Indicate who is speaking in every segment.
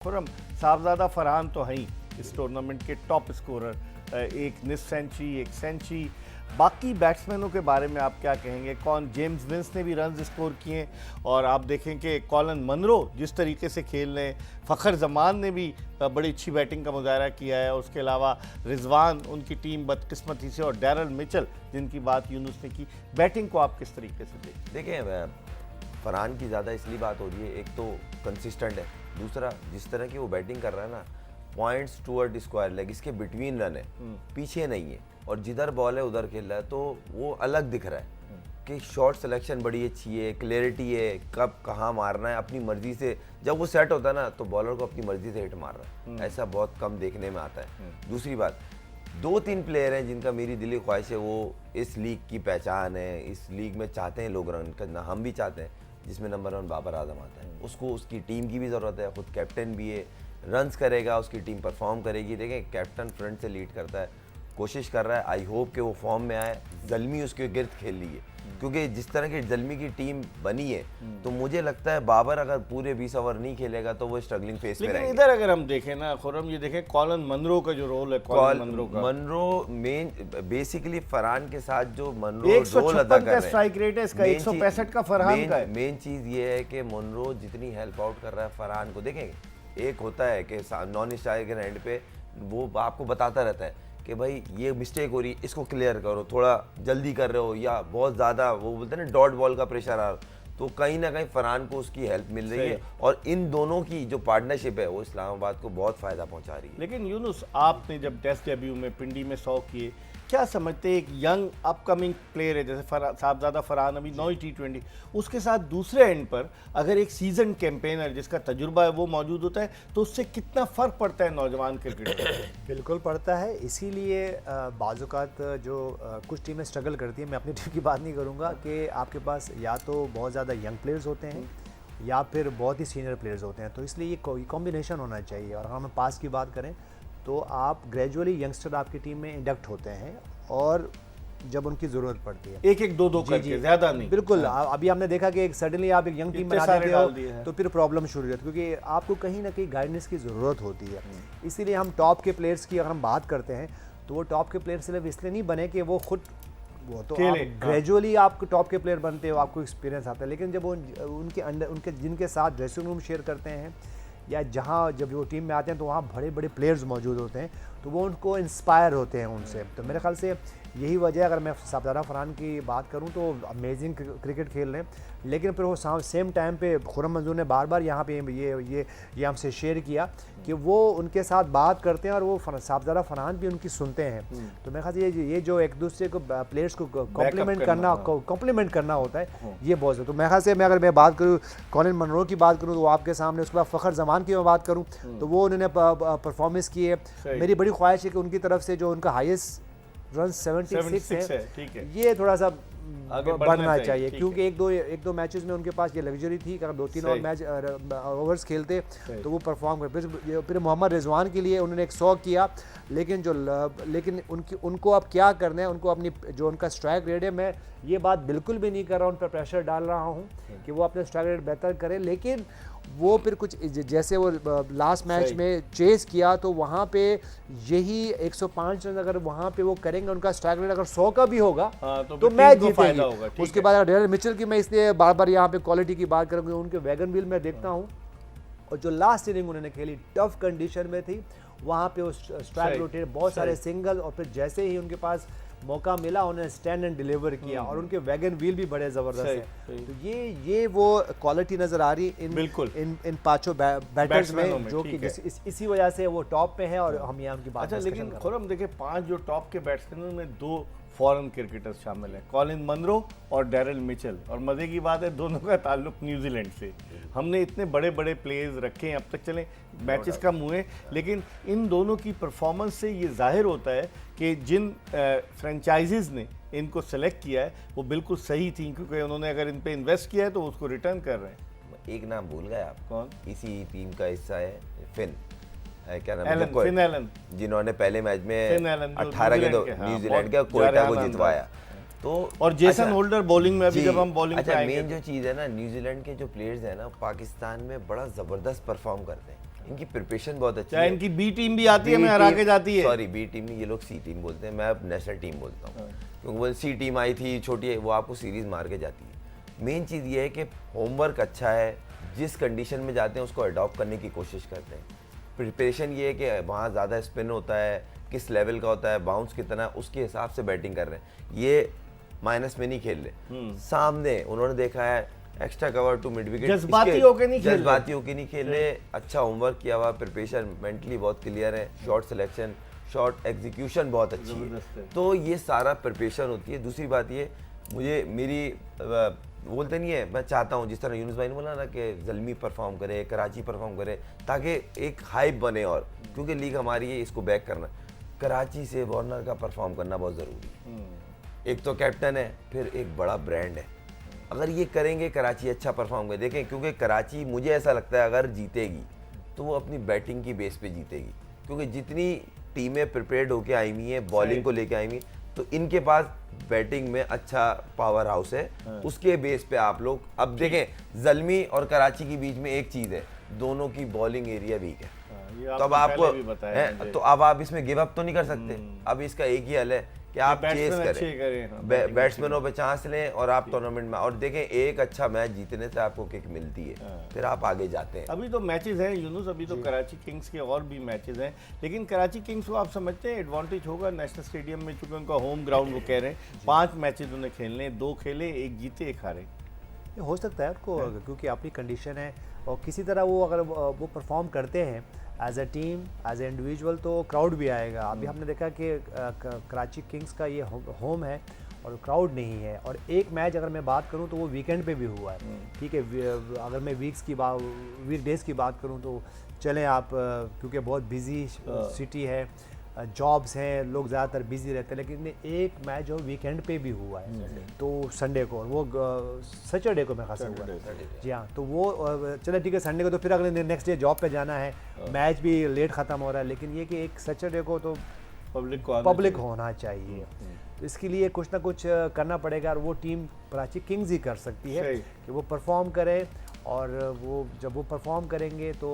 Speaker 1: खुरम साहबजादा फरहान तो हैं ही इस टूर्नामेंट के टॉप स्कोरर, एक निस सेंचुरी, एक सेंचुरी। बाकी बैट्समैनों के बारे में आप क्या कहेंगे? जेम्स विंस ने भी रन स्कोर किए और आप देखें कि कॉलिन मनरो जिस तरीके से खेल रहे हैं, फ़खर जमान ने भी बड़ी अच्छी बैटिंग का मुजाहरा किया है। और उसके अलावा रिजवान, उनकी टीम बदकिस्मती से, और डैरल मिचेल जिनकी बात यूनुस ने की, बैटिंग को आप किस तरीके से
Speaker 2: देखें? फरहान की ज़्यादा इसलिए बात हो रही है, एक तो कंसिस्टेंट है, दूसरा जिस तरह की वो बैटिंग कर रहा है ना, पॉइंट्स टूवर्ड स्क्वायर लेग, इसके बिटवीन रन है, पीछे नहीं है, और जिधर बॉल है उधर खेल रहा है, तो वो अलग दिख रहा है कि शॉट सिलेक्शन बड़ी अच्छी है, क्लैरिटी है, कब कहाँ मारना है अपनी मर्जी से। जब वो सेट होता है ना तो बॉलर को अपनी मर्जी से हिट मार रहा है, ऐसा बहुत कम देखने में आता है। दूसरी बात, 2-3 प्लेयर हैं जिनका मेरी दिली ख्वाहिश है वो इस लीग की पहचान है, इस लीग में चाहते हैं लोग रन करना, हम भी चाहते हैं, जिसमें नंबर 1 बाबर आजम आता है। उसको उसकी टीम की भी ज़रूरत है, खुद कैप्टन भी है, रन्स करेगा, उसकी टीम परफॉर्म करेगी। देखें, कैप्टन फ्रंट से लीड करता है, कोशिश कर रहा है, आई होप कि वो फॉर्म में आए। जल्मी उसके गिर्द खेल रही है, क्योंकि जिस तरह की जल्मी की टीम बनी है, तो मुझे लगता है बाबर अगर पूरे 20 ओवर नहीं खेलेगा तो वो स्ट्रगलिंग फेस में रहेंगे।
Speaker 1: लेकिन इधर अगर हम देखें ना खुरम, ये देखें कॉलिन मनरो का जो रोल है,
Speaker 2: मनरो मेन बेसिकली फरहान के साथ जो मनरो रोल अदा कर रहे हैं,
Speaker 1: स्ट्राइक रेट है इसका, 165 का फरहान का है।
Speaker 2: मेन चीज ये है कि मनरो जितनी हेल्प आउट कर रहा है फरहान को, देखेंगे एक होता है कि नॉन स्ट्राइकर एंड पे वो आपको बताता रहता है कि भाई ये मिस्टेक हो रही है, इसको क्लियर करो, थोड़ा जल्दी कर रहे हो, या बहुत ज़्यादा वो बोलते हैं ना डॉट बॉल का प्रेशर आ रहा, तो कहीं ना कहीं फरहान को उसकी हेल्प मिल रही है, और इन दोनों की जो पार्टनरशिप है वो इस्लामाबाद को बहुत फ़ायदा पहुंचा रही है।
Speaker 1: लेकिन यूनुस, आपने जब टेस्ट डेब्यू में पिंडी में 100 किए, क्या समझते हैं एक यंग अपकमिंग प्लेयर है जैसे साहबजादा फरहान, अभी 9 T20, उसके साथ दूसरे एंड पर अगर एक सीजन कैंपेनर जिसका तजुर्बा है वो मौजूद होता है, तो उससे कितना फ़र्क पड़ता है नौजवान क्रिकेटर?
Speaker 3: बिल्कुल पड़ता है। इसीलिए बाज़-औक़ात जो कुछ टीमें स्ट्रगल करती हैं, मैं अपनी टीम की बात नहीं करूँगा, कि आपके पास या तो बहुत ज़्यादा यंग प्लेयर्स होते हैं या फिर बहुत ही सीनियर प्लेयर्स होते हैं, तो इसलिए ये कॉम्बिनेशन होना चाहिए। और हम पास की बात करें तो आप ग्रेजुअली यंगस्टर आपकी टीम में इंडक्ट होते हैं, और जब उनकी ज़रूरत पड़ती है
Speaker 1: एक दो करके, ज़्यादा नहीं।
Speaker 3: बिल्कुल, अभी हमने देखा कि सडनली आप एक यंग टीम बना देते हो तो फिर प्रॉब्लम शुरू हो जाती है, क्योंकि आपको कहीं ना कहीं गाइडेंस की ज़रूरत होती है। इसीलिए हम टॉप के प्लेयर्स की अगर हम बात करते हैं तो वो टॉप के प्लेयर सिर्फ इसलिए नहीं बने कि वो खुद, वो तो आप ग्रेजुअली आप टॉप के प्लेयर बनते हो, आपको एक्सपीरियंस आता है, लेकिन जब वो उनके जिनके साथ ड्रेसिंग रूम शेयर करते हैं या जहाँ जब वो टीम में आते हैं तो वहाँ बड़े बड़े प्लेयर्स मौजूद होते हैं, तो वो उनको इंस्पायर होते हैं उनसे। तो मेरे ख्याल से यही वजह है। अगर मैं साहबजादा फरहान की बात करूं तो अमेजिंग क्रिकेट खेल रहे हैं, लेकिन फिर वो सेम टाइम पे खुरम मंजूर ने बार बार यहाँ पे ये हमसे शेयर किया कि वो उनके साथ बात करते हैं और वो साहबजादा फरहान भी उनकी सुनते हैं। तो मेरे ख्याल से ये जो एक दूसरे को प्लेयर्स को कॉम्प्लीमेंट करना होता है, ये बहुत ज़रूरी। तो मेरे ख्याल से अगर मैं बात करूँ कॉलिन मनरो की बात करूँ तो आपके सामने, उसके बाद फ़खर जमान की मैं बात करूँ तो वो उन्होंने परफॉर्मेंस की है। मेरी बड़ी ख्वाहिश है कि उनकी तरफ से जो उनका हाईएस्ट रन 76 है, ठीक है, ये थोड़ा सा बढ़ना चाहिए, क्योंकि एक दो मैचेस में उनके पास ये लग्जरी थी कि अगर 2-3 और मैच ओवर्स खेलते तो वो परफॉर्म कर। फिर मोहम्मद रिजवान के लिए उन्होंने एक 100 किया, लेकिन उनको अब क्या करना है, उनको अपनी जो उनका स्ट्राइक रेट है, मैं ये बात बिल्कुल भी नहीं कर रहा हूँ, उन पर प्रेशर डाल रहा हूँ कि वो अपने स्ट्राइक रेट बेहतर करें, लेकिन वो फिर कुछ जैसे वो लास्ट मैच में चेस किया तो वहाँ पे यही 105 रन अगर वहाँ पे वो करेंगे, उनका स्ट्राइक रेट अगर 100 का भी होगा तो मैच जीतेगी। उसके बाद डैरल मिचेल की मैं इसलिए बार बार यहाँ पे क्वालिटी की बात करूँगी, उनके वैगन व्हील में देखता हूँ, और जो लास्ट इनिंग उन्होंने खेली टफ कंडीशन में थी, वहाँ पे वो स्ट्राइक रोटेट, बहुत सारे सिंगल, और फिर जैसे ही उनके पास मौका मिला उन्होंने स्टैंड एंड डिलीवर किया, और उनके वैगन व्हील भी बड़े ज़बरदस्त हैं। तो ये वो क्वालिटी नज़र आ रही इन पांचों बैटर्स में, जो कि इसी वजह से वो टॉप पे है और हम यहाँ उनकी बात।
Speaker 1: अच्छा, लेकिन खुरम देखिए, 5 जो टॉप के बैट्समैनों में 2 फॉरेन क्रिकेटर्स शामिल हैं, कॉलिन मनरो और डैरल मिचेल, और मज़े की बात है दोनों का ताल्लुक न्यूजीलैंड से। हमने इतने बड़े बड़े प्लेयर्स रखे हैं, अब तक चलें मैचेस कम हुए, लेकिन इन दोनों की परफॉर्मेंस से ये जाहिर होता है कि जिन फ्रेंचाइजीज़ ने इनको सेलेक्ट किया है वो बिल्कुल सही थी, क्योंकि उन्होंने अगर इन पे इन्वेस्ट किया है तो उसको रिटर्न कर रहे हैं।
Speaker 2: एक नाम भूल गए आप,
Speaker 1: कौन?
Speaker 2: इसी टीम का हिस्सा है फिन, क्या नाम
Speaker 1: है, फिन एलन,
Speaker 2: जिन्होंने पहले मैच में 18 के न्यूजीलैंड का कोयटा को जितवाया। तो
Speaker 1: और जेसन होल्डर बॉलिंग में अभी जब हम बॉलिंग
Speaker 2: अच्छा, मेन जो चीज़ है ना, न्यूजीलैंड के जो प्लेयर्स हैं ना, पाकिस्तान में बड़ा ज़बरदस्त परफॉर्म करते हैं। इनकी प्रिपरेशन बहुत अच्छी
Speaker 1: चाहे
Speaker 2: है।
Speaker 1: इनकी बी टीम भी आती है, मैं हरा के जाती है।
Speaker 2: सॉरी, बी टीम ये लोग सी टीम बोलते हैं, मैं अब नेशनल टीम बोलता हूँ, क्योंकि वो सी टीम आई थी छोटी है, वो आपको सीरीज मार के जाती है। मेन चीज़ ये है कि होमवर्क अच्छा है, जिस कंडीशन में जाते हैं उसको अडॉप्ट करने की कोशिश करते हैं। प्रिपरेशन ये है कि वहाँ ज़्यादा स्पिन होता है, किस लेवल का होता है, बाउंस कितना है, उसके हिसाब से बैटिंग कर रहे हैं। ये माइनस में नहीं खेल रहे, सामने उन्होंने देखा है extra cover to mid wicket,
Speaker 1: जज्बाती होके नहीं खेल रहे।
Speaker 2: जज्बाती होके नहीं खेल रहे, अच्छा होमवर्क किया हुआ, प्रिपरेशन मेंटली बहुत क्लियर है, शॉट सिलेक्शन, शॉट एग्जीक्यूशन बहुत अच्छी है। तो ये सारा प्रिपरेशन होती है। दूसरी बात ये, मुझे मेरी बोलते नहीं है, मैं चाहता हूँ जिस तरह यूनुस भाई ने बोला ना कि ज़ल्मी परफॉर्म करे, कराची परफॉर्म करे, ताकि एक हाइप बने, और क्योंकि लीग हमारी है, इसको बैक करना। कराची से वार्नर का परफॉर्म करना बहुत ज़रूरी है। एक तो कैप्टन है, फिर एक बड़ा ब्रांड है। अगर ये करेंगे कराची अच्छा परफॉर्म करे, देखें, क्योंकि कराची मुझे ऐसा लगता है अगर जीतेगी तो वो अपनी बैटिंग की बेस पे जीतेगी, क्योंकि जितनी टीमें प्रिपेयर्ड होके आई हुई हैं, बॉलिंग को लेके आई हुई, तो इनके पास बैटिंग में अच्छा पावर हाउस है। उसके बेस पे आप लोग अब देखें, ज़ल्मी और कराची के बीच में एक चीज़ है, दोनों की बॉलिंग एरिया वीक है। तो अब आपको तो अब आप इसमें गिव अप तो नहीं कर सकते। अब इसका एक ही हल है कि आप चेस करें, बैट्समैनों पे चांस लें और आप टूर्नामेंट में, और देखें एक अच्छा मैच जीतने से आपको किक मिलती है, फिर आप आगे जाते हैं।
Speaker 1: अभी तो मैचेस हैं यूनुस, अभी तो कराची किंग्स के और भी मैचेस हैं, लेकिन कराची किंग्स को आप समझते हैं एडवांटेज होगा नेशनल स्टेडियम में, चूंकि उनका होम ग्राउंड, वो कह रहे हैं 5 मैचेस उन्हें खेलने, 2 खेले, 1 जीते 1 हारे।
Speaker 3: हो सकता है उनको, क्योंकि अपनी कंडीशन है, और किसी तरह वो अगर वो परफॉर्म करते हैं as a team, as a individual, तो क्राउड भी आएगा। अभी हमने देखा कि कराची किंग्स का ये होम है और क्राउड नहीं है। और एक मैच अगर मैं बात करूं तो वो वीकेंड पे भी हुआ है, ठीक है। अगर मैं वीक डेज़ की बात करूं तो चलें आप, क्योंकि बहुत बिजी सिटी है, जॉब्स हैं, लोग ज़्यादातर बिजी रहते हैं, लेकिन एक मैच जो वीकेंड पे भी हुआ है, तो संडे को, और वो सैटरडे को मैं खास हुआ है। जी हाँ, तो वो चले ठीक है, संडे को तो फिर अगले नेक्स्ट डे जॉब पे जाना है, मैच भी लेट ख़त्म हो रहा है, लेकिन ये कि एक सैटरडे को तो पब्लिक होना चाहिए। तो इसके लिए कुछ ना कुछ करना पड़ेगा, और वो टीम कराची किंग्स ही कर सकती है कि वो परफॉर्म करे, और वो जब वो परफॉर्म करेंगे तो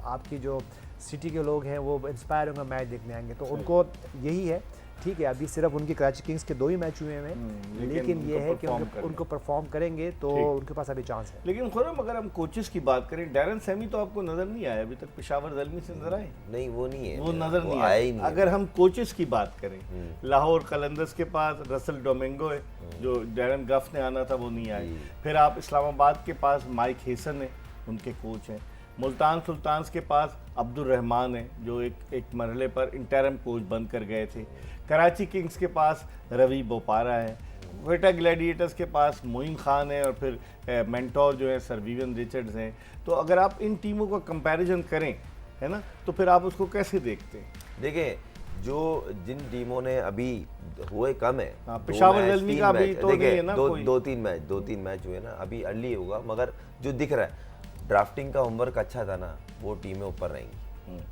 Speaker 3: आपकी जो सिटी के लोग हैं वो इंस्पायर होंगे, मैच देखने आएंगे। तो उनको यही है, ठीक है, अभी सिर्फ उनकी कराची किंग्स के 2 ही मैच हुए हैं, लेकिन ये है कि उनको परफॉर्म करेंगे तो उनके पास अभी चांस है।
Speaker 1: लेकिन खुरम, अगर हम कोचेस की बात करें, डैरन सैमी तो आपको नजर नहीं आया अभी तक, पेशावर ज़ल्मी से नजर आए?
Speaker 2: नहीं, वो नहीं है,
Speaker 1: वो नजर नहीं आया। अगर हम कोचेस की बात करें, लाहौर कलंदर्स के पास रसल डोमिंगो है, जो डैरन गफ ने आना था, वो नहीं आए। फिर आप इस्लामाबाद के पास माइक हेसन है, उनके कोच हैं। मुल्तान सुल्तान्स के पास अब्दुल रहमान है, जो एक मरहले पर इंटरम कोच बनकर गए थे। कराची किंग्स के पास रवि बोपारा है। क्वेटा ग्लैडिएटर्स के पास मोइन खान है, और फिर मेंटोर जो है सर विवियन रिचर्ड्स हैं। तो अगर आप इन टीमों का कंपैरिजन करें, है ना, तो फिर आप उसको कैसे देखते हैं?
Speaker 2: देखें, जो जिन टीमों ने अभी हुए कम है,
Speaker 1: पेशावर ज़ल्मी का अभी तो नहीं है ना,
Speaker 2: 2-3 मैच हुए ना, अभी अर्ली होगा, मगर जो दिख रहा है ड्राफ्टिंग का होमवर्क अच्छा था ना, वो टीमें ऊपर रहेंगी।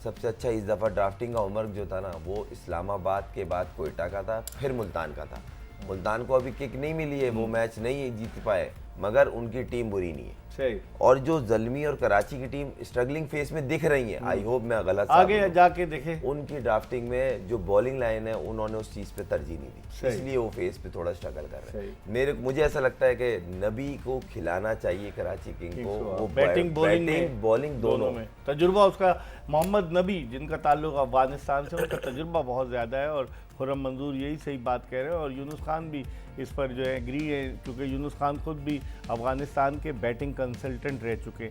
Speaker 2: सबसे अच्छा इस दफ़ा ड्राफ्टिंग का होमवर्क जो था ना, वो इस्लामाबाद के बाद कोयटा का था, फिर मुल्तान का था। मुल्तान को अभी किक नहीं मिली है, वो मैच नहीं जीत पाए, मगर उनकी टीम बुरी नहीं है।
Speaker 1: सही।
Speaker 2: और जो ज़ल्मी और कराची की टीम स्ट्रगलिंग फेस में दिख रही है, आई होप मैं गलत
Speaker 1: आगे जाके देखें,
Speaker 2: उनकी ड्राफ्टिंग में जो बॉलिंग लाइन है उन्होंने उस चीज़ पे तरजीह नहीं दी, इसलिए वो फेस पे थोड़ा स्ट्रगल कर रहे हैं। मुझे ऐसा लगता है कि नबी को खिलाना चाहिए कराची किंग को, वो
Speaker 1: बैटिंग
Speaker 2: बॉलिंग दोनों
Speaker 1: में तजुर्बा उसका। मोहम्मद नबी, जिनका ताल्लुक अफगानिस्तान से, उनका तजुर्बा बहुत ज़्यादा है, और खुर्रम मंजूर यही सही बात कह रहे हैं, और यूनुस खान भी इस पर जो है एग्री है, क्योंकि यूनुस खान खुद भी अफगानिस्तान के बैटिंग कंसल्टेंट रह चुके।